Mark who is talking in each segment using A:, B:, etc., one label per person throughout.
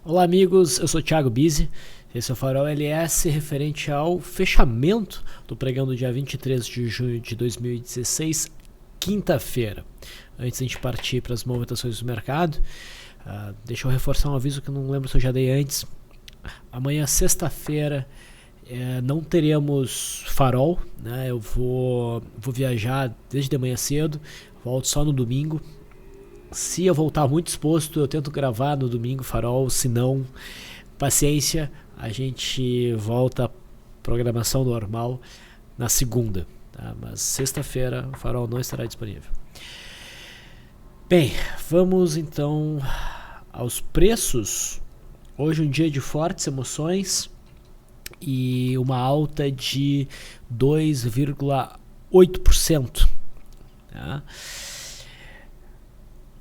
A: Olá amigos, eu sou o Thiago Bizzi, esse é o Farol LS referente ao fechamento do pregão do dia 23 de junho de 2016, quinta-feira. Antes de a gente partir para as movimentações do mercado, deixa eu reforçar um aviso que eu não lembro se eu já dei antes. Amanhã, sexta-feira, não teremos farol, né? Eu vou viajar desde de manhã cedo, volto só no domingo. Se eu voltar muito exposto, eu tento gravar no domingo farol, se não, paciência, a gente volta à programação normal na segunda, tá? Mas sexta-feira o farol não estará disponível. Bem, vamos então aos preços. Hoje um dia de fortes emoções e uma alta de 2,8%. Tá?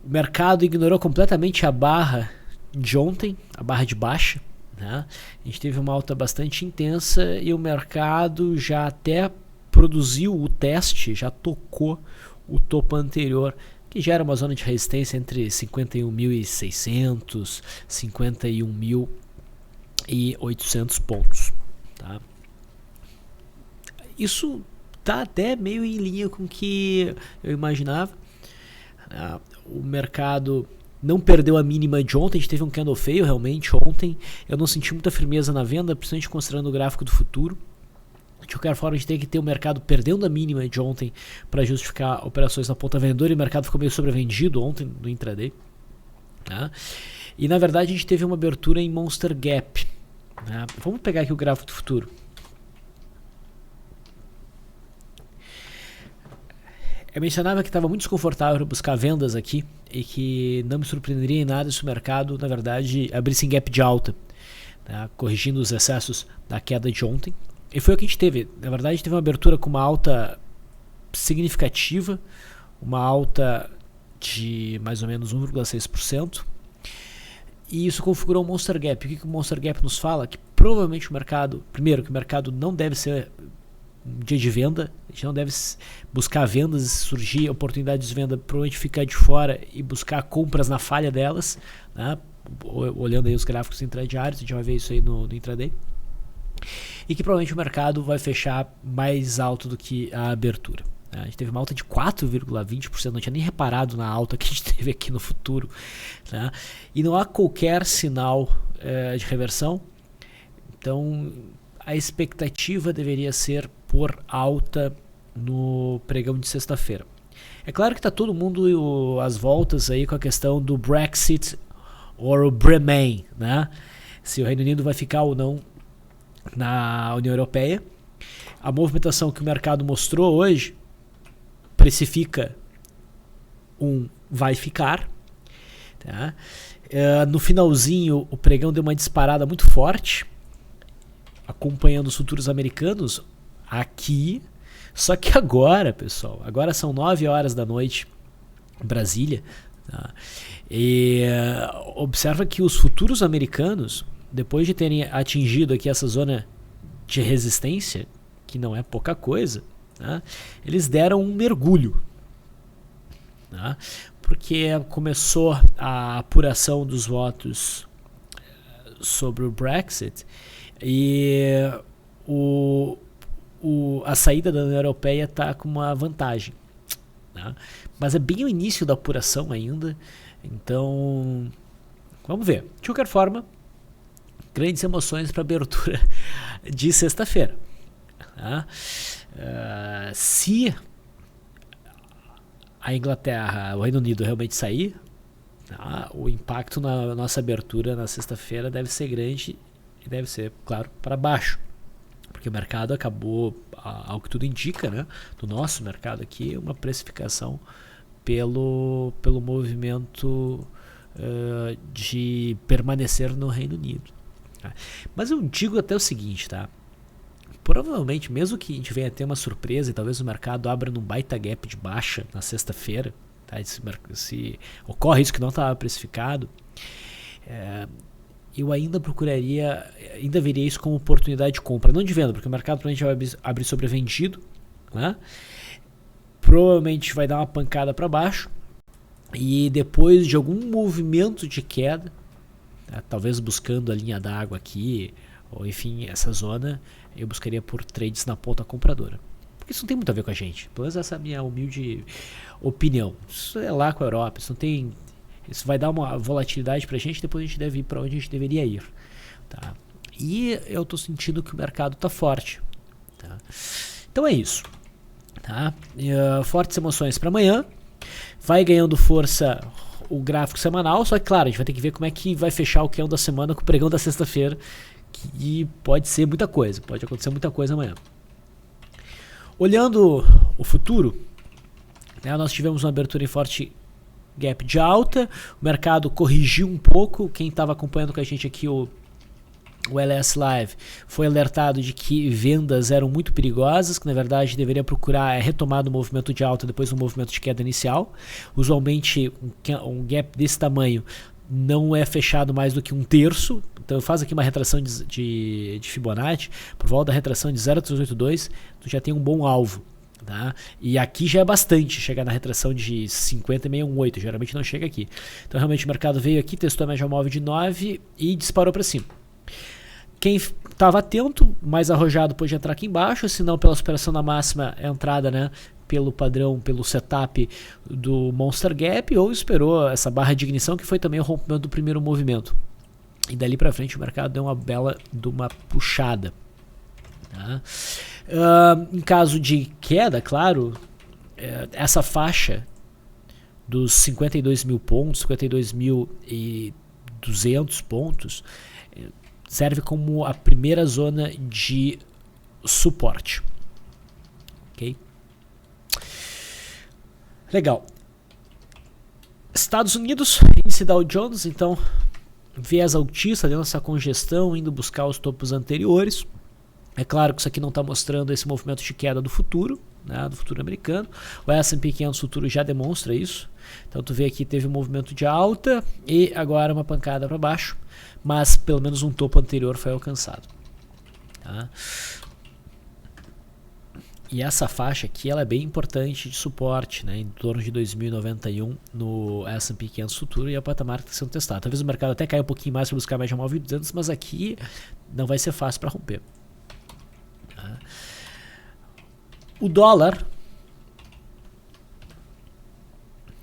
A: O mercado ignorou completamente a barra de ontem, a barra de baixa. Né? A gente teve uma alta bastante intensa e o mercado já até produziu o teste, já tocou o topo anterior, que gera uma zona de resistência entre 51.600 e 51.800 pontos. Tá? Isso está até meio em linha com o que eu imaginava. O mercado não perdeu a mínima de ontem, a gente teve um candle feio realmente ontem. Eu não senti muita firmeza na venda, principalmente considerando o gráfico do futuro. De qualquer forma, a gente tem que ter o mercado perdendo a mínima de ontem para justificar operações na ponta vendedora, e o mercado ficou meio sobrevendido ontem no intraday. Tá? E na verdade a gente teve uma abertura em Monster Gap. Tá? Vamos pegar aqui o gráfico do futuro. Eu mencionava que estava muito desconfortável buscar vendas aqui e que não me surpreenderia em nada se o mercado, na verdade, abrisse em gap de alta, tá? Corrigindo os excessos da queda de ontem. E foi o que a gente teve. Na verdade, a gente teve uma abertura com uma alta significativa, uma alta de mais ou menos 1,6%. E isso configurou um Monster Gap. O que o Monster Gap nos fala? Que provavelmente o mercado, primeiro, que o mercado não deve ser um dia de venda, a gente não deve buscar vendas e surgir oportunidades de venda, provavelmente ficar de fora e buscar compras na falha delas, né? Olhando aí os gráficos intradiários, a gente vai ver isso aí no intraday, e que provavelmente o mercado vai fechar mais alto do que a abertura. A gente teve uma alta de 4,20%, não tinha nem reparado na alta que a gente teve aqui no futuro, né? E não há qualquer sinal de reversão, então a expectativa deveria ser por alta no pregão de sexta-feira. É claro que está todo mundo às voltas aí com a questão do Brexit ou o Remain, né? Se o Reino Unido vai ficar ou não na União Europeia. A movimentação que o mercado mostrou hoje precifica vai ficar. Tá? No finalzinho o pregão deu uma disparada muito forte, acompanhando os futuros americanos aqui, só que agora, pessoal, agora são 9 horas da noite em Brasília, tá? E observa que os futuros americanos, depois de terem atingido aqui essa zona de resistência, que não é pouca coisa, tá? Eles deram um mergulho, tá? Porque começou a apuração dos votos sobre o Brexit. E a saída da União Europeia está com uma vantagem, né? Mas é bem o início da apuração ainda, então vamos ver. De qualquer forma, grandes emoções para a abertura de sexta-feira, tá? Se a Inglaterra, o Reino Unido realmente sair, tá? O impacto na nossa abertura na sexta-feira deve ser grande. E deve ser, claro, para baixo, porque o mercado acabou, ao que tudo indica, né, do nosso mercado aqui, uma precificação pelo movimento de permanecer no Reino Unido. Tá? Mas eu digo até o seguinte, tá? Provavelmente, mesmo que a gente venha ter uma surpresa e talvez o mercado abra num baita gap de baixa na sexta-feira, tá? Se ocorre isso que não estava precificado, eu ainda veria isso como oportunidade de compra, não de venda, porque o mercado provavelmente vai abrir sobrevendido, né? Provavelmente vai dar uma pancada para baixo e depois de algum movimento de queda, talvez buscando a linha d'água aqui, ou enfim, essa zona, eu buscaria por trades na ponta compradora. Porque isso não tem muito a ver com a gente, pelo menos essa é a minha humilde opinião. Isso é lá com a Europa, isso vai dar uma volatilidade pra gente, depois a gente deve ir para onde a gente deveria ir. Tá? E eu estou sentindo que o mercado está forte. Tá? Então é isso. Tá? Fortes emoções para amanhã. Vai ganhando força o gráfico semanal, só que claro, a gente vai ter que ver como é que vai fechar o candle da semana com o pregão da sexta-feira, que pode ser muita coisa, pode acontecer muita coisa amanhã. Olhando o futuro, né, nós tivemos uma abertura em forte gap de alta, o mercado corrigiu um pouco. Quem estava acompanhando com a gente aqui o LS Live foi alertado de que vendas eram muito perigosas, que na verdade deveria procurar retomar o movimento de alta depois do movimento de queda inicial. Usualmente um gap desse tamanho não é fechado mais do que um terço, então eu faço aqui uma retração de Fibonacci, por volta da retração de 0,382, tu já tem um bom alvo. Tá? E aqui já é bastante chegar na retração de 50,618, geralmente não chega aqui. Então realmente o mercado veio aqui, testou a média móvel de 9 e disparou para cima. Quem estava atento, mais arrojado, pôde entrar aqui embaixo, se não pela superação da máxima entrada, né, pelo padrão, pelo setup do Monster Gap, ou esperou essa barra de ignição, que foi também o rompimento do primeiro movimento. E dali para frente o mercado deu uma bela de uma puxada. Tá? Em caso de queda, claro, essa faixa dos 52 mil pontos, 52.200 pontos, serve como a primeira zona de suporte. Ok? Legal. Estados Unidos, índice Dow Jones, então, viés altista dentro dessa congestão, indo buscar os topos anteriores. É claro que isso aqui não está mostrando esse movimento de queda do futuro, né, do futuro americano. O S&P 500 futuro já demonstra isso. Então tu vê aqui teve um movimento de alta e agora uma pancada para baixo, mas pelo menos um topo anterior foi alcançado. Tá? E essa faixa aqui ela é bem importante de suporte, né, em torno de 2091 no S&P 500 futuro, e é o patamar que está sendo testado. Talvez o mercado até caia um pouquinho mais para buscar a média móvel de 200, mas aqui não vai ser fácil para romper. O dólar,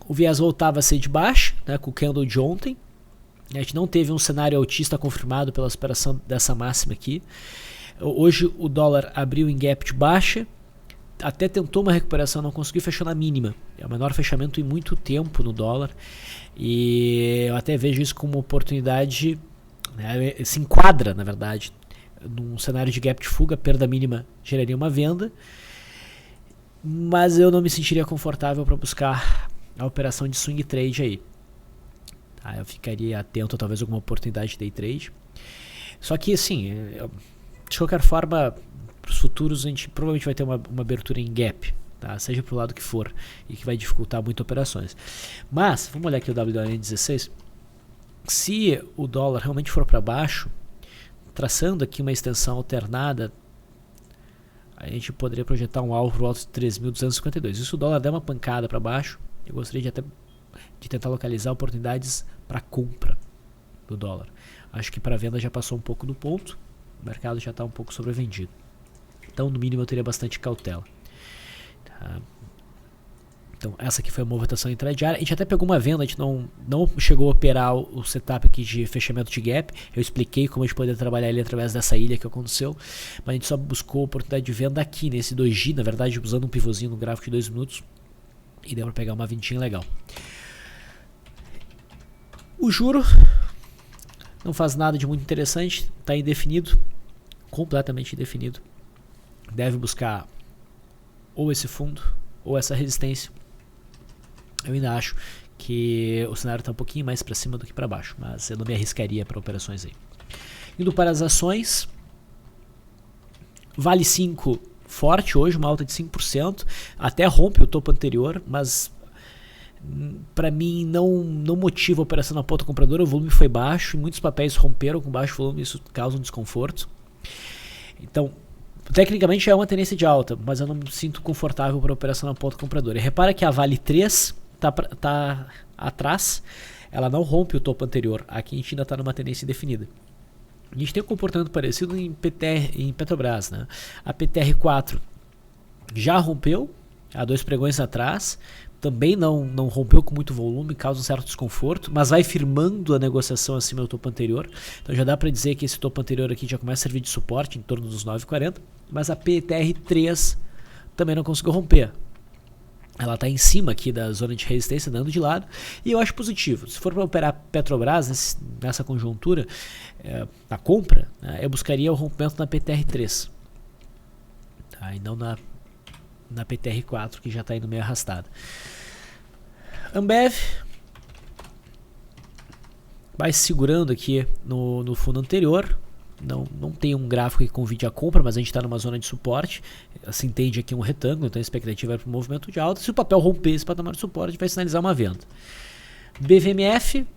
A: o viés voltava a ser de baixo, né, com o candle de ontem. A gente não teve um cenário altista confirmado pela superação dessa máxima aqui. Hoje o dólar abriu em gap de baixa, até tentou uma recuperação, não conseguiu, fechou na mínima. É o menor fechamento em muito tempo no dólar, e eu até vejo isso como uma oportunidade, né, se enquadra na verdade num cenário de gap de fuga. Perda mínima geraria uma venda, mas eu não me sentiria confortável para buscar a operação de swing trade aí. Tá, eu ficaria atento a talvez alguma oportunidade de day trade. Só que assim, de qualquer forma, para os futuros a gente provavelmente vai ter uma abertura em gap, tá? Seja para o lado que for, e que vai dificultar muito operações. Mas, vamos olhar aqui o WDN16. Se o dólar realmente for para baixo, traçando aqui uma extensão alternada, a gente poderia projetar um alvo alto de 3.252. E se o dólar der uma pancada para baixo, eu gostaria de tentar localizar oportunidades para compra do dólar. Acho que para venda já passou um pouco do ponto, o mercado já está um pouco sobrevendido. Então, no mínimo, eu teria bastante cautela. Tá? Então, essa aqui foi a movimentação intradiária. A gente até pegou uma venda, a gente não chegou a operar o setup aqui de fechamento de gap. Eu expliquei como a gente poderia trabalhar ele através dessa ilha que aconteceu, mas a gente só buscou a oportunidade de venda aqui, nesse 2G, na verdade, usando um pivôzinho no gráfico de 2 minutos, e deu para pegar uma vendinha legal. O juro não faz nada de muito interessante, está indefinido, completamente indefinido. Deve buscar ou esse fundo ou essa resistência. Eu ainda acho que o cenário está um pouquinho mais para cima do que para baixo, mas eu não me arriscaria para operações aí. Indo para as ações, Vale 5 forte hoje, uma alta de 5%, até rompe o topo anterior, mas para mim não motiva a operação na ponta compradora. O volume foi baixo e muitos papéis romperam com baixo volume, isso causa um desconforto. Então, tecnicamente é uma tendência de alta, mas eu não me sinto confortável para a operação na ponta compradora. E repara que a Vale 3 tá atrás, ela não rompe o topo anterior. Aqui a gente ainda está numa tendência indefinida. A gente tem um comportamento parecido em Petrobras, né? A PTR4 já rompeu há 2 pregões atrás, também não rompeu com muito volume, causa um certo desconforto, mas vai firmando a negociação acima do topo anterior. Então já dá para dizer que esse topo anterior aqui já começa a servir de suporte em torno dos 9,40, mas a PTR3 também não conseguiu romper. Ela está em cima aqui da zona de resistência, dando de lado, e eu acho positivo. Se for para operar Petrobras nessa conjuntura, na compra, né, eu buscaria o rompimento na PTR3, tá? E não na PTR4, que já está indo meio arrastada. Ambev vai se segurando aqui no fundo anterior. Não tem um gráfico que convide a compra, mas a gente está numa zona de suporte. Se entende aqui um retângulo, então a expectativa é para o movimento de alta. Se o papel romper esse patamar de suporte, vai sinalizar uma venda. BVMF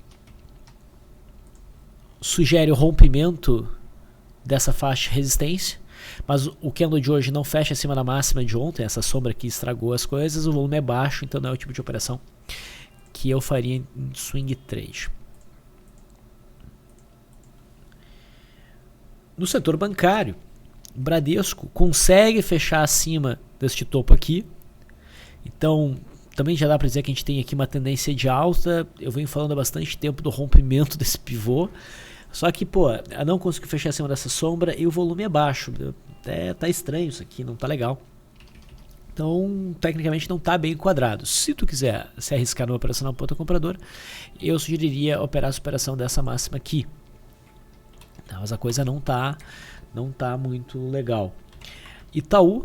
A: sugere o rompimento dessa faixa de resistência, mas o candle de hoje não fecha acima da máxima de ontem. Essa sombra aqui estragou as coisas, o volume é baixo, então não é o tipo de operação que eu faria em swing trade. No setor bancário, o Bradesco consegue fechar acima deste topo aqui. Então, também já dá para dizer que a gente tem aqui uma tendência de alta. Eu venho falando há bastante tempo do rompimento desse pivô. Só que, não conseguiu fechar acima dessa sombra e o volume é baixo. Tá estranho isso aqui, não tá legal. Então, tecnicamente não tá bem enquadrado. Se tu quiser se arriscar numa operação na ponta compradora, eu sugeriria operar a superação dessa máxima aqui. Mas a coisa não tá muito legal. Itaú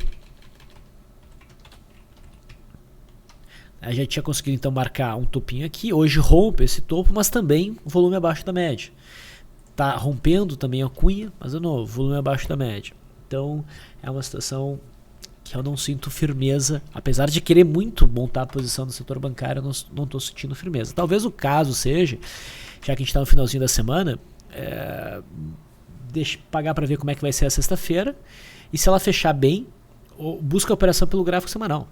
A: já tinha conseguido então marcar um topinho aqui. Hoje rompe esse topo, mas também o volume abaixo da média. Tá rompendo também a cunha, mas de novo, volume abaixo da média. Então é uma situação que eu não sinto firmeza. Apesar de querer muito montar a posição no setor bancário, eu não estou sentindo firmeza. Talvez o caso seja, já que a gente está no finalzinho da semana, deixa pagar para ver como é que vai ser a sexta-feira, e se ela fechar bem, busca a operação pelo gráfico semanal.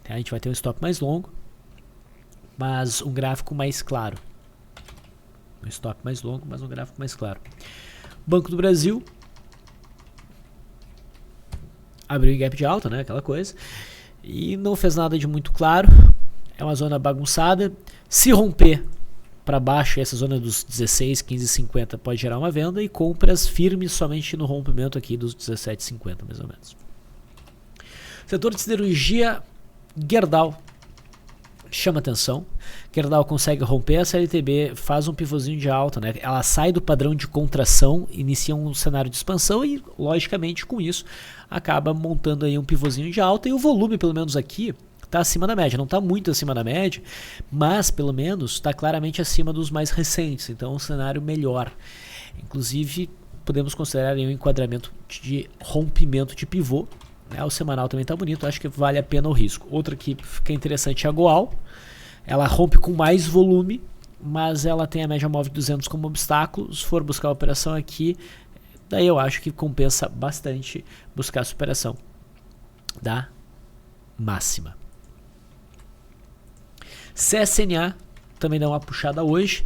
A: A gente vai ter um stop mais longo, mas um gráfico mais claro. Um stop mais longo, mas um gráfico mais claro. Banco do Brasil abriu em gap de alta, né, aquela coisa, e não fez nada de muito claro. É uma zona bagunçada. Se romper para baixo, essa zona dos 16, 15, 50 pode gerar uma venda, e compras firmes somente no rompimento aqui dos 17,50 mais ou menos. Setor de siderurgia, Gerdau chama atenção. Gerdau consegue romper, a CLTB faz um pivôzinho de alta, né? Ela sai do padrão de contração, inicia um cenário de expansão e, logicamente, com isso acaba montando aí um pivôzinho de alta, e o volume, pelo menos aqui, está acima da média. Não está muito acima da média, mas pelo menos está claramente acima dos mais recentes. Então, um cenário melhor. Inclusive, podemos considerar aí um enquadramento de rompimento de pivô. O semanal também está bonito, acho que vale a pena o risco. Outra que fica interessante é a Goal. Ela rompe com mais volume, mas ela tem a média móvel de 200 como obstáculo. Se for buscar a operação aqui, daí eu acho que compensa bastante buscar a superação da máxima. CSNA também dá uma puxada hoje.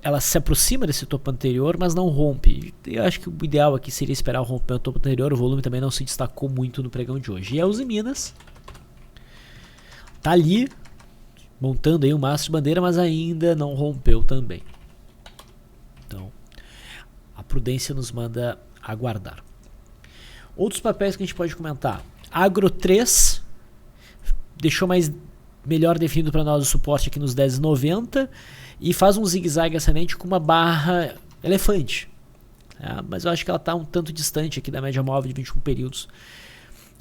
A: Ela se aproxima desse topo anterior, mas não rompe. Eu acho que o ideal aqui seria esperar o rompimento do topo anterior. O volume também não se destacou muito no pregão de hoje. E a Uzi Minas tá ali montando aí um maço de bandeira, mas ainda não rompeu também. Então, a prudência nos manda aguardar. Outros papéis que a gente pode comentar. Agro 3 deixou melhor definido para nós o suporte aqui nos 10,90 e faz um zigue-zague ascendente com uma barra elefante. Mas eu acho que ela está um tanto distante aqui da média móvel de 21 períodos.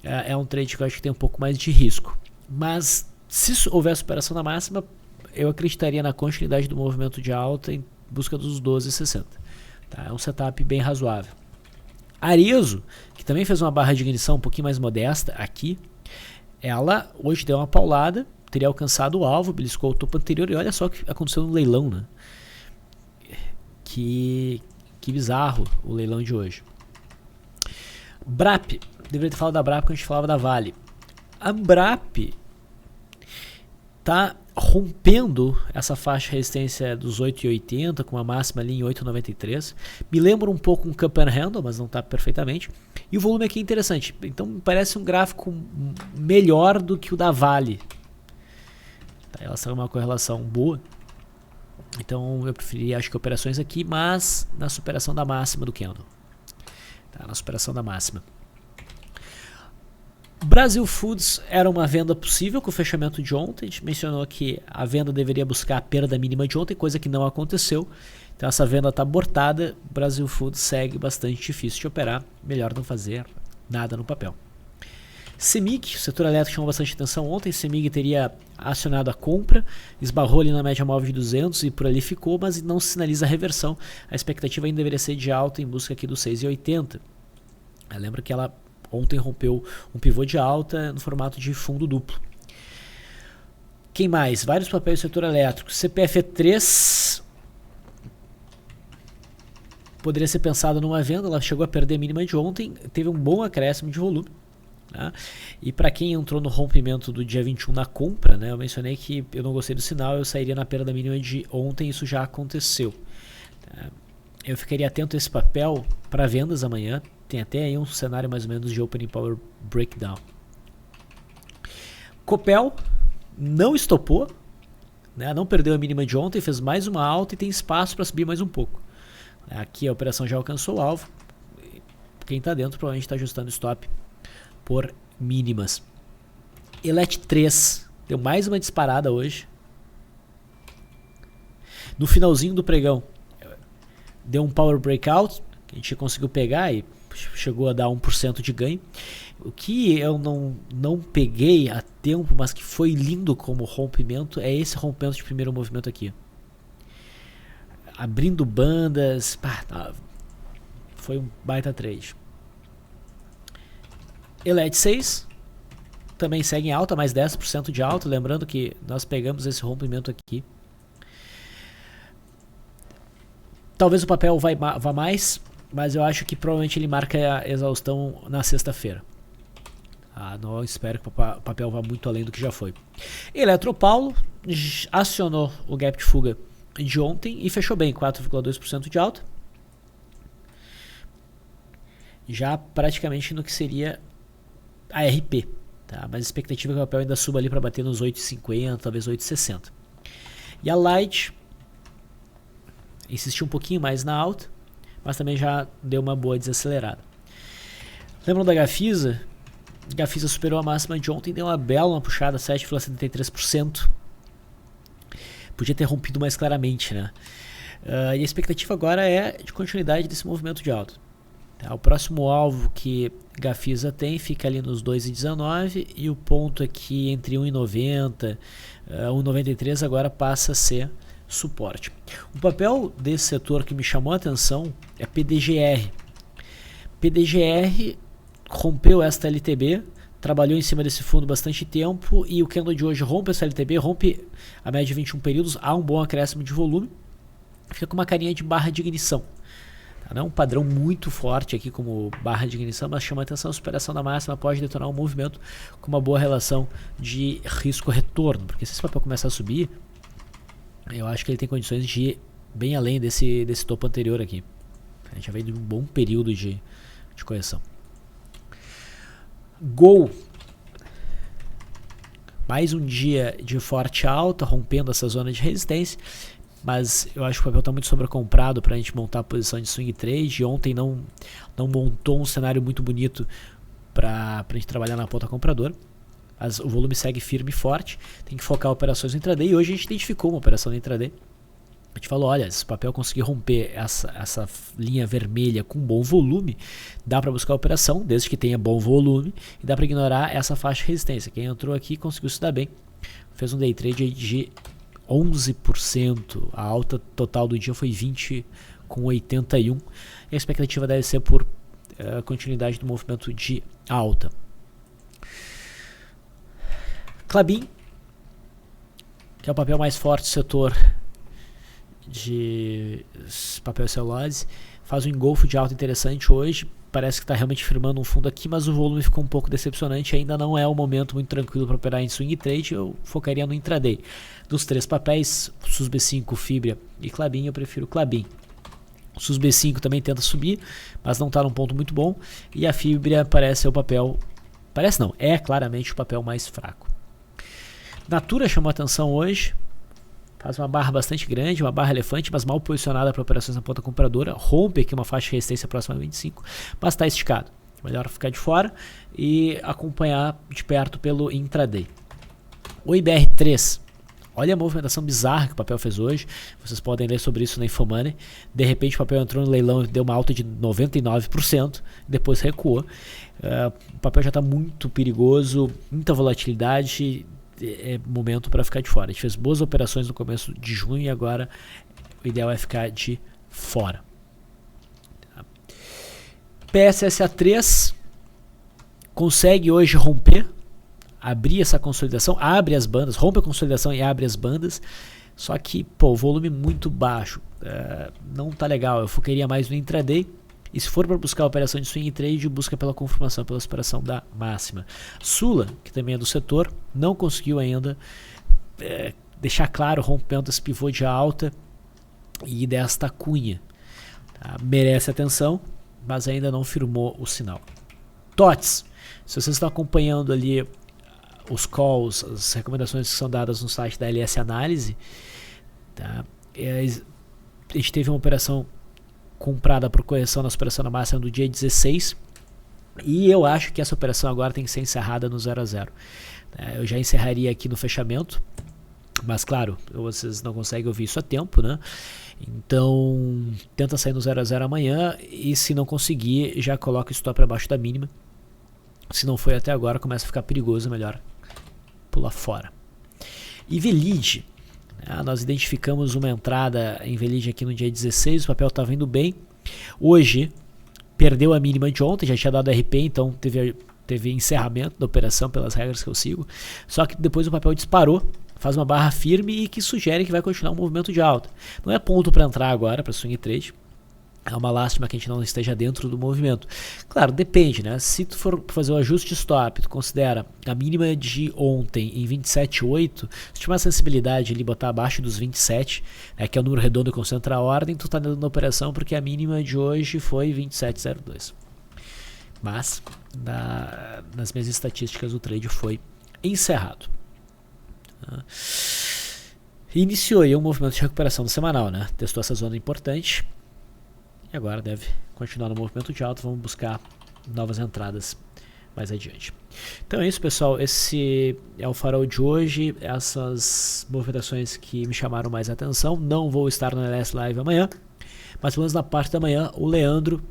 A: É um trade que eu acho que tem um pouco mais de risco. Mas se houver superação na máxima, eu acreditaria na continuidade do movimento de alta em busca dos 12,60. É um setup bem razoável. Arezzo, que também fez uma barra de ignição um pouquinho mais modesta aqui, ela hoje deu uma paulada, teria alcançado o alvo, beliscou o topo anterior, e olha só o que aconteceu no leilão, né? Que bizarro o leilão de hoje. Brap, deveria ter falado da Brap quando a gente falava da Vale. A Brap tá rompendo essa faixa de resistência dos 8,80 com a máxima ali em 8,93. Me lembra um pouco um cup and handle, mas não está perfeitamente. E o volume aqui é interessante. Então me parece um gráfico melhor do que o da Vale. Ela está uma correlação boa. Então eu preferiria, acho que, operações aqui, mas na superação da máxima do candle. Tá, na superação da máxima. Brasil Foods era uma venda possível com o fechamento de ontem. A gente mencionou que a venda deveria buscar a perda mínima de ontem, coisa que não aconteceu. Então essa venda está abortada. Brasil Foods segue bastante difícil de operar. Melhor não fazer nada no papel. CEMIG, o setor elétrico chamou bastante atenção ontem. CEMIG teria acionado a compra, esbarrou ali na média móvel de 200 e por ali ficou, mas não sinaliza a reversão. A expectativa ainda deveria ser de alta em busca aqui dos 6,80. Lembra que ela ontem rompeu um pivô de alta no formato de fundo duplo. Quem mais? Vários papéis do setor elétrico. CPFE3 poderia ser pensado numa venda. Ela chegou a perder a mínima de ontem. Teve um bom acréscimo de volume. Né? E para quem entrou no rompimento do dia 21 na compra, né, eu mencionei que eu não gostei do sinal. Eu sairia na perda mínima de ontem. Isso já aconteceu. Eu ficaria atento a esse papel para vendas amanhã. Tem até aí um cenário mais ou menos de Opening Power Breakdown. Copel não estopou, né, não perdeu a mínima de ontem, fez mais uma alta e tem espaço para subir mais um pouco. Aqui a operação já alcançou o alvo. Quem está dentro provavelmente está ajustando o stop por mínimas. Elet 3 deu mais uma disparada hoje. No finalzinho do pregão deu um Power Breakout, que a gente conseguiu pegar e chegou a dar 1% de ganho. O que eu não peguei a tempo, mas que foi lindo como rompimento, é esse rompimento de primeiro movimento aqui. Abrindo bandas, foi um baita trade. Elet 6 também segue em alta, mais 10% de alta. Lembrando que nós pegamos esse rompimento aqui. Talvez o papel vá mais, mas eu acho que provavelmente ele marca a exaustão na sexta-feira. Não espero que o papel vá muito além do que já foi. Eletropaulo acionou o gap de fuga de ontem e fechou bem, 4,2% de alta. Já praticamente no que seria a RP. Tá? Mas a expectativa é que o papel ainda suba ali para bater nos 8,50, talvez 8,60. E a Light insistiu um pouquinho mais na alta, mas também já deu uma boa desacelerada. Lembram da Gafisa? Gafisa superou a máxima de ontem, deu uma bela puxada, 7,73%. Podia ter rompido mais claramente, né? E a expectativa agora é de continuidade desse movimento de alta. Tá? O próximo alvo que Gafisa tem fica ali nos 2,19 e o ponto aqui entre 1,90 e 1,93 agora passa a ser suporte. O papel desse setor que me chamou a atenção é PDGR. PDGR rompeu esta LTB, trabalhou em cima desse fundo bastante tempo e o candle de hoje rompe essa LTB, rompe a média de 21 períodos, há um bom acréscimo de volume, fica com uma carinha de barra de ignição. Tá? Não é um padrão muito forte aqui como barra de ignição, mas chama a atenção, a superação da máxima pode detonar um movimento com uma boa relação de risco-retorno, porque se esse papel começar a subir, eu acho que ele tem condições de ir bem além desse topo anterior aqui. A gente já veio de um bom período de correção. Gol. Mais um dia de forte alta, rompendo essa zona de resistência. Mas eu acho que o papel está muito sobrecomprado para a gente montar a posição de swing trade. Ontem não montou um cenário muito bonito para a gente trabalhar na ponta compradora. O volume segue firme e forte, tem que focar operações no intraday, e hoje a gente identificou uma operação no intraday. A gente falou, olha, se o papel conseguir romper essa linha vermelha com bom volume, dá para buscar a operação, desde que tenha bom volume, e dá para ignorar essa faixa de resistência. Quem entrou aqui conseguiu se dar bem, fez um day trade aí de 11%, a alta total do dia foi 20,81, e a expectativa deve ser por continuidade do movimento de alta. Klabin, que é o papel mais forte do setor de papel celulose, faz um engolfo de alta interessante hoje, parece que está realmente firmando um fundo aqui, mas o volume ficou um pouco decepcionante, ainda não é um momento muito tranquilo para operar em swing trade, eu focaria no intraday. Dos 3 papéis, SUSB5, Fibria e Klabin, eu prefiro Klabin. O SUSB5 também tenta subir, mas não está num ponto muito bom, e a Fibria parece ser o papel, parece não, é claramente o papel mais fraco. Natura chamou atenção hoje, faz uma barra bastante grande, uma barra elefante, mas mal posicionada para operações na ponta compradora. Rompe aqui uma faixa de resistência próxima a 25, mas está esticado. Melhor ficar de fora e acompanhar de perto pelo intraday. O IBR3, olha a movimentação bizarra que o papel fez hoje. Vocês podem ler sobre isso na Infomoney. De repente o papel entrou no leilão e deu uma alta de 99%, depois recuou. O papel já está muito perigoso, muita volatilidade. É momento para ficar de fora. A gente fez boas operações no começo de junho e agora o ideal é ficar de fora. PSSA3 consegue hoje romper, abrir essa consolidação, abre as bandas, rompe a consolidação e abre as bandas, só que o volume muito baixo, não tá legal. Eu focaria mais no intraday. E se for para buscar a operação de swing trade, busca pela confirmação, pela superação da máxima. Sula, que também é do setor, não conseguiu ainda deixar claro o rompimento desse pivô de alta e desta cunha. Tá? Merece atenção, mas ainda não firmou o sinal. TOTS, se vocês estão acompanhando ali os calls, as recomendações que são dadas no site da LS Análise, tá? A gente teve uma operação comprada por correção na superação da máxima do dia 16 e eu acho que essa operação agora tem que ser encerrada no 0 a 0. Eu já encerraria aqui no fechamento, mas claro, vocês não conseguem ouvir isso a tempo, né? Então tenta sair no 0 a 0 amanhã e se não conseguir já coloca o stop abaixo da mínima. Se não foi até agora, começa a ficar perigoso, melhor pular fora. E Velid, nós identificamos uma entrada em Velid aqui no dia 16, o papel estava indo bem. Hoje perdeu a mínima de ontem, já tinha dado RP, então teve encerramento da operação pelas regras que eu sigo. Só que depois o papel disparou, faz uma barra firme e que sugere que vai continuar um movimento de alta. Não é ponto para entrar agora para swing trade. É uma lástima que a gente não esteja dentro do movimento. Claro, depende, né? Se tu for fazer o ajuste stop, tu considera a mínima de ontem em 27,8, se tiver uma sensibilidade ali, botar abaixo dos 27, que é o número redondo que concentra a ordem, tu tá dando na operação porque a mínima de hoje foi 27,02. Mas, nas minhas estatísticas, o trade foi encerrado. Iniciou aí um movimento de recuperação no semanal, né? Testou essa zona importante. E agora deve continuar no movimento de alta. Vamos buscar novas entradas mais adiante. Então é isso, pessoal. Esse é o farol de hoje. Essas movimentações que me chamaram mais atenção. Não vou estar no LS Live amanhã, mas pelo menos na parte da manhã o Leandro,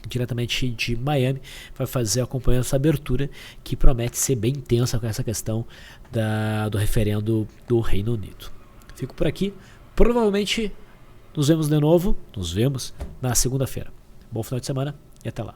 A: diretamente de Miami, vai fazer acompanhando essa abertura que promete ser bem intensa com essa questão do referendo do Reino Unido. Fico por aqui. Provavelmente nos vemos de novo, na segunda-feira. Bom final de semana e até lá.